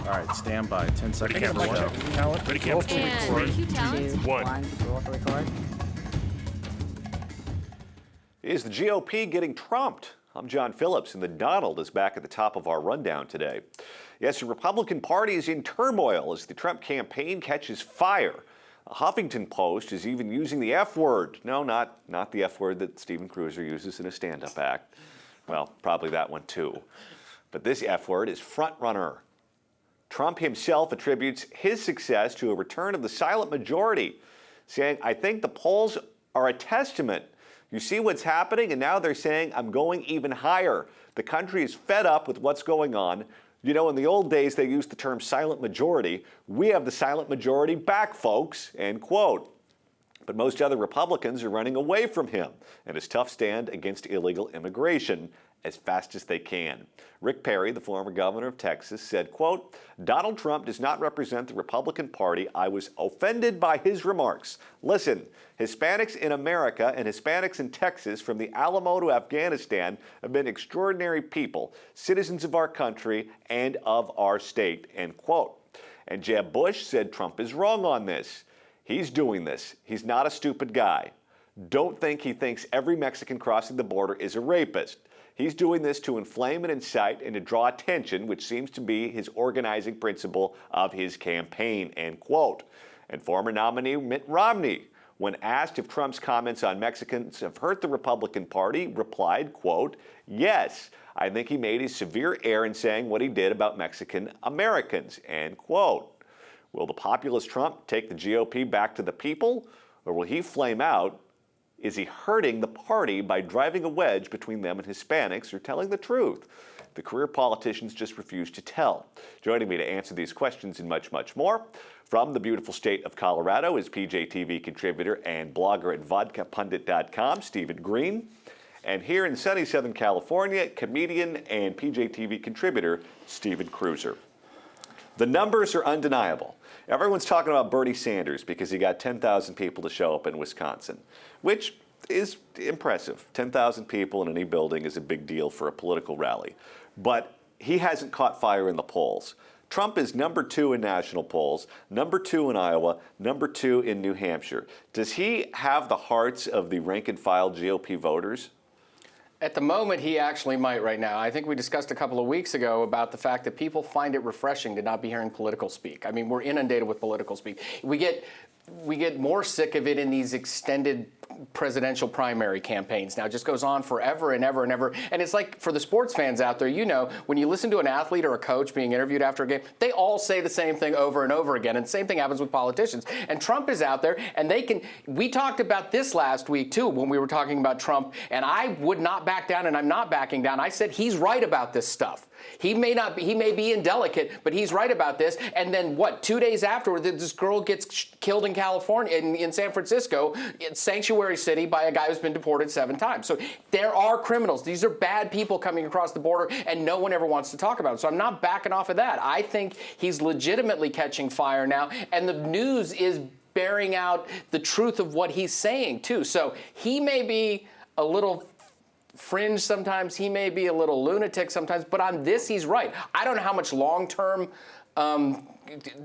All right, stand by. 10 seconds. Camera one. Talent. Ready, camera two. And Three, cue talent. two, one. Roll for record. Is the GOP getting trumped? I'm John Phillips, and the Donald is back at the top of our rundown today. Yes, the Republican Party is in turmoil as the Trump campaign catches fire. A Huffington Post is even using the F word. No, not the F word that Steven Cruiser uses in a stand-up act. Well, probably that one too. But this F word is frontrunner. Trump himself attributes his success to a return of the silent majority, saying, "I think the polls are a testament. You see what's happening, and now they're saying I'm going even higher. The country is fed up with what's going on. You know, in the old days, they used the term silent majority. We have the silent majority back, folks," end quote. But most other Republicans are running away from him and his tough stand against illegal immigration as fast as they can. Rick Perry, the former governor of Texas, said, quote, "Donald Trump does not represent the Republican Party. I was offended by his remarks. Listen, Hispanics in America and Hispanics in Texas from the Alamo to Afghanistan have been extraordinary people, citizens of our country and of our state," end quote. And Jeb Bush said Trump is wrong on this. He's doing this. He's not a stupid guy. Don't think he thinks every Mexican crossing the border is a rapist. He's doing this to inflame and incite and to draw attention, which seems to be his organizing principle of his campaign, end quote. And former nominee Mitt Romney, when asked if Trump's comments on Mexicans have hurt the Republican Party, replied, quote, "Yes, I think he made a severe error in saying what he did about Mexican Americans," end quote. Will the populist Trump take the GOP back to the people, or will he flame out? Is he hurting the party by driving a wedge between them and Hispanics, or telling the truth? The career politicians just refuse to tell. Joining me to answer these questions and much, much more, from the beautiful state of Colorado is PJTV contributor and blogger at vodkapundit.com, Stephen Green. And here in sunny Southern California, comedian and PJTV contributor, Steven Cruiser. The numbers are undeniable. Everyone's talking about Bernie Sanders because he got 10,000 people to show up in Wisconsin, which is impressive. 10,000 people in any building is a big deal for a political rally. But he hasn't caught fire in the polls. Trump is number 2 in national polls, number 2 in Iowa, number 2 in New Hampshire. Does he have the hearts of the rank-and-file GOP voters? At the moment, he actually might right now. I think we discussed a couple of weeks ago about the fact that people find it refreshing to not be hearing political speak. I mean, we're inundated with political speak. We get more sick of it in these extended presidential primary campaigns. Now it just goes on forever and ever and ever. And it's like, for the sports fans out there, you know, when you listen to an athlete or a coach being interviewed after a game, they all say the same thing over and over again. And the same thing happens with politicians. And Trump is out there, and we talked about this last week too when we were talking about Trump, and I would not back down, and I'm not backing down. I said he's right about this stuff. He may be indelicate, but he's right about this. And then 2 days afterward, this girl gets killed in California, in San Francisco, in Sanctuary City, by a guy who's been deported 7 times. So there are criminals. These are bad people coming across the border, and no one ever wants to talk about it. So I'm not backing off of that. I think he's legitimately catching fire now, and the news is bearing out the truth of what he's saying, too. So he may be a little fringe sometimes, he may be a little lunatic sometimes, but on this, he's right. I don't know how much long-term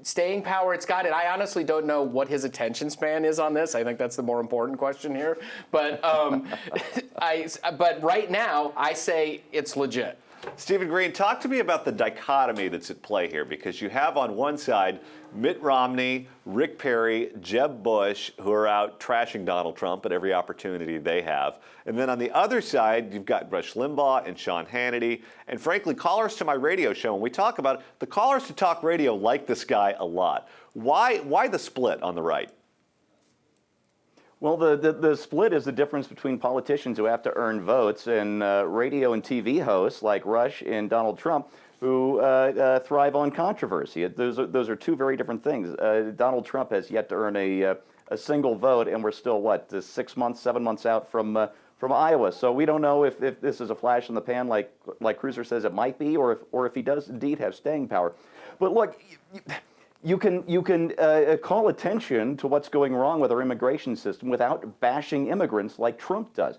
staying power it's got, and I honestly don't know what his attention span is on this. I think that's the more important question here. But but right now, I say it's legit. Stephen Green, talk to me about the dichotomy that's at play here, because you have on one side Mitt Romney, Rick Perry, Jeb Bush, who are out trashing Donald Trump at every opportunity they have. And then on the other side, you've got Rush Limbaugh and Sean Hannity. And frankly, callers to my radio show, when we talk about it, the callers to talk radio like this guy a lot. Why the split on the right? Well, the split is the difference between politicians who have to earn votes and radio and TV hosts like Rush and Donald Trump who thrive on controversy. Those are two very different things. Donald Trump has yet to earn a single vote, and we're still, 6 months, 7 months out from Iowa. So we don't know if this is a flash in the pan like Cruiser says it might be, or if he does indeed have staying power. But look, you can call attention to what's going wrong with our immigration system without bashing immigrants like Trump does.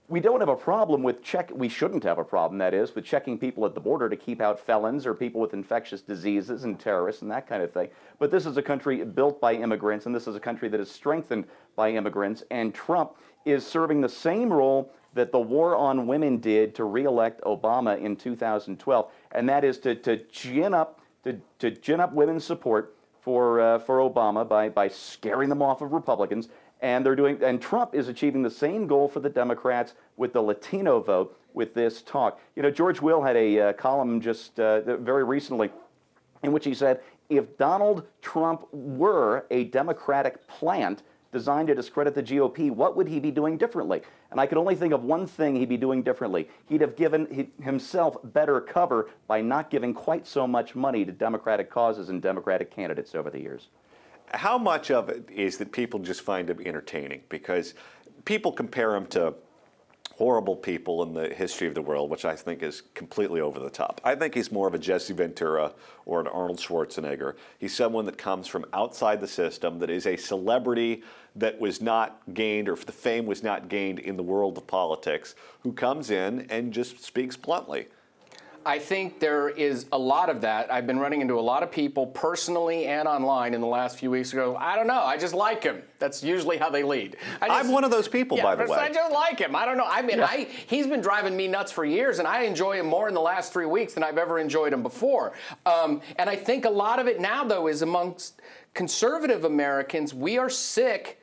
We don't have a problem with we shouldn't have a problem, that is, with checking people at the border to keep out felons or people with infectious diseases and terrorists and that kind of thing. But this is a country built by immigrants, and this is a country that is strengthened by immigrants, and Trump is serving the same role that the war on women did to reelect Obama in 2012, and that is to gin up women's support for Obama by scaring them off of Republicans. And Trump is achieving the same goal for the Democrats with the Latino vote with this talk. You know, George Will had a column just very recently in which he said, if Donald Trump were a Democratic plant designed to discredit the GOP, what would he be doing differently? And I could only think of one thing he'd be doing differently. He'd have given himself better cover by not giving quite so much money to Democratic causes and Democratic candidates over the years. How much of it is that people just find him entertaining? Because people compare him to horrible people in the history of the world, which I think is completely over the top. I think he's more of a Jesse Ventura or an Arnold Schwarzenegger. He's someone that comes from outside the system, that is a celebrity that was not gained, or the fame was not gained in the world of politics, who comes in and just speaks bluntly. I think there is a lot of that. I've been running into a lot of people personally and online in the last few weeks ago. I don't know. I just like him. That's usually how they lead. I'm one of those people, by the way. I just like him. I don't know. I mean, he's been driving me nuts for years, and I enjoy him more in the last 3 weeks than I've ever enjoyed him before. And I think a lot of it now, though, is amongst conservative Americans. We are sick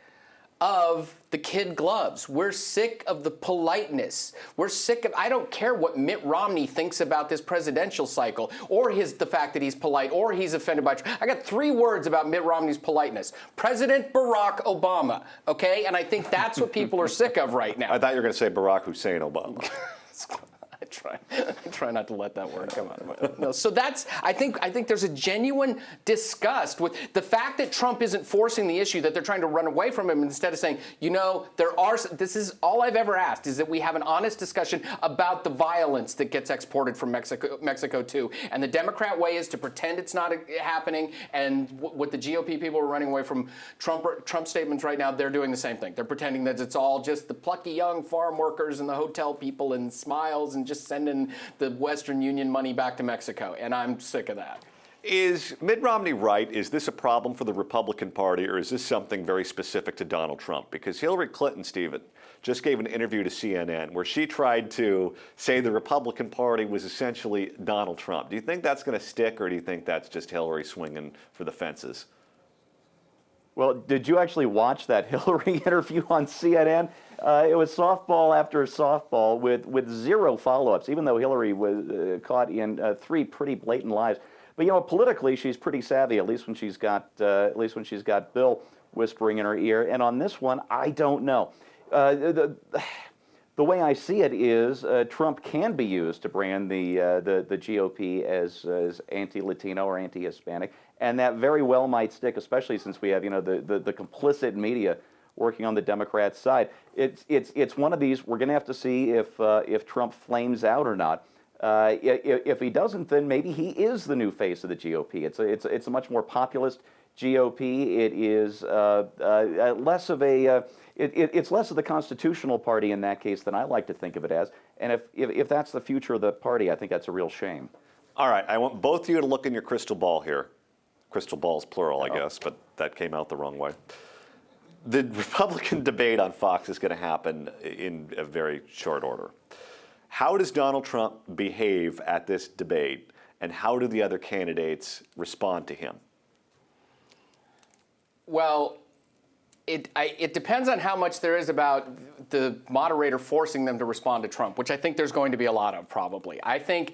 of the kid gloves. We're sick of the politeness. We're sick of, I don't care what Mitt Romney thinks about this presidential cycle, or the fact that he's polite, or he's offended by, I got 3 words about Mitt Romney's politeness. President Barack Obama, okay? And I think that's what people are sick of right now. I thought you were going to say Barack Hussein Obama. I try not to let that word come out. No, so I think there's a genuine disgust with the fact that Trump isn't forcing the issue, that they're trying to run away from him, instead of saying, you know, this is all I've ever asked, is that we have an honest discussion about the violence that gets exported from Mexico too. And the Democrat way is to pretend it's not happening, and what the GOP people are running away from Trump statements right now, they're doing the same thing. They're pretending that it's all just the plucky young farm workers and the hotel people and smiles and just sending the Western Union money back to Mexico, and I'm sick of that. Is Mitt Romney right? Is this a problem for the Republican Party, or is this something very specific to Donald Trump? Because Hillary Clinton, Stephen, just gave an interview to CNN where she tried to say the Republican Party was essentially Donald Trump. Do you think that's going to stick, or do you think that's just Hillary swinging for the fences? Well, did you actually watch that Hillary interview on CNN? It was softball after softball with 0 follow-ups, even though Hillary was caught in 3 pretty blatant lies. But you know, politically, she's pretty savvy. At least when she's got Bill whispering in her ear. And on this one, I don't know. The way I see it is Trump can be used to brand the GOP as anti-Latino or anti-Hispanic, and that very well might stick, especially since we have the complicit media working on the Democrats' side. It's one of these. We're going to have to see if Trump flames out or not. If he doesn't, then maybe he is the new face of the GOP. It's a much more populist GOP. It is less of a it's less of the constitutional party in that case than I like to think of it as. And if that's the future of the party, I think that's a real shame. All right, I want both of you to look in your crystal ball here. Crystal ball's plural, I guess, but that came out the wrong way. The Republican debate on Fox is going to happen in a very short order. How does Donald Trump behave at this debate, and how do the other candidates respond to him? Well, it depends on how much there is about the moderator forcing them to respond to Trump, which I think there's going to be a lot of, probably. I think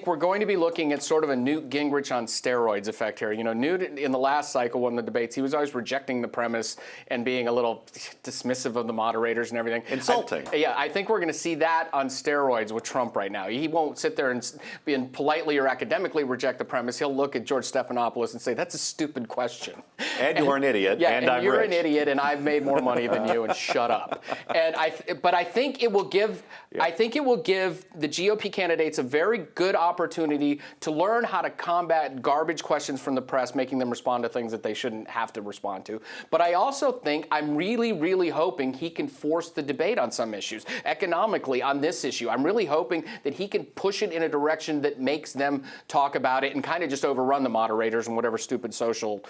we're going to be looking at sort of a Newt Gingrich on steroids effect here. You know, Newt, in the last cycle, one of the debates, he was always rejecting the premise and being a little dismissive of the moderators and everything. Insulting. I think we're going to see that on steroids with Trump right now. He won't sit there and politely or academically reject the premise. He'll look at George Stephanopoulos and say, that's a stupid question. And you're an idiot, yeah, and I'm you're rich. an idiot. idiot and I've made more money than you and shut up. But I think it will give I think it will give the GOP candidates a very good opportunity to learn how to combat garbage questions from the press, making them respond to things that they shouldn't have to respond to. But I also think I'm really, really hoping he can force the debate on some issues. Economically, on this issue, I'm really hoping that he can push it in a direction that makes them talk about it and kind of just overrun the moderators and whatever stupid social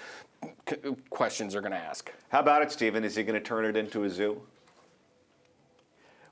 questions they're going to ask. How about it, Stephen? Is he going to turn it into a zoo?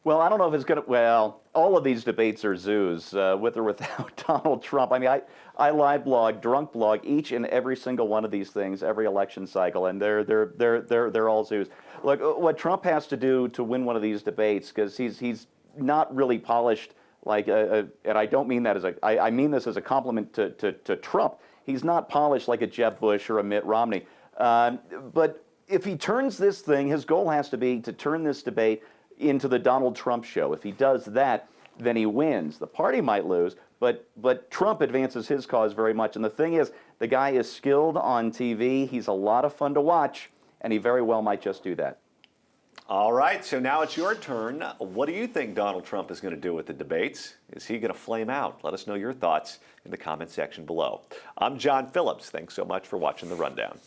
Well, I don't know if it's going to. Well, all of these debates are zoos, with or without Donald Trump. I mean, I live blog, drunk blog, each and every single one of these things every election cycle, and they're all zoos. Look, what Trump has to do to win one of these debates, because he's not really polished. Like, and I don't mean that as I mean this as a compliment to Trump. He's not polished like a Jeb Bush or a Mitt Romney. But if he turns this thing, his goal has to be to turn this debate into the Donald Trump show. If he does that, then he wins. The party might lose, but Trump advances his cause very much. And the thing is, the guy is skilled on TV. He's a lot of fun to watch, and he very well might just do that. All right, so now it's your turn. What do you think Donald Trump is going to do with the debates? Is he going to flame out? Let us know your thoughts in the comment section below. I'm John Phillips. Thanks so much for watching The Rundown.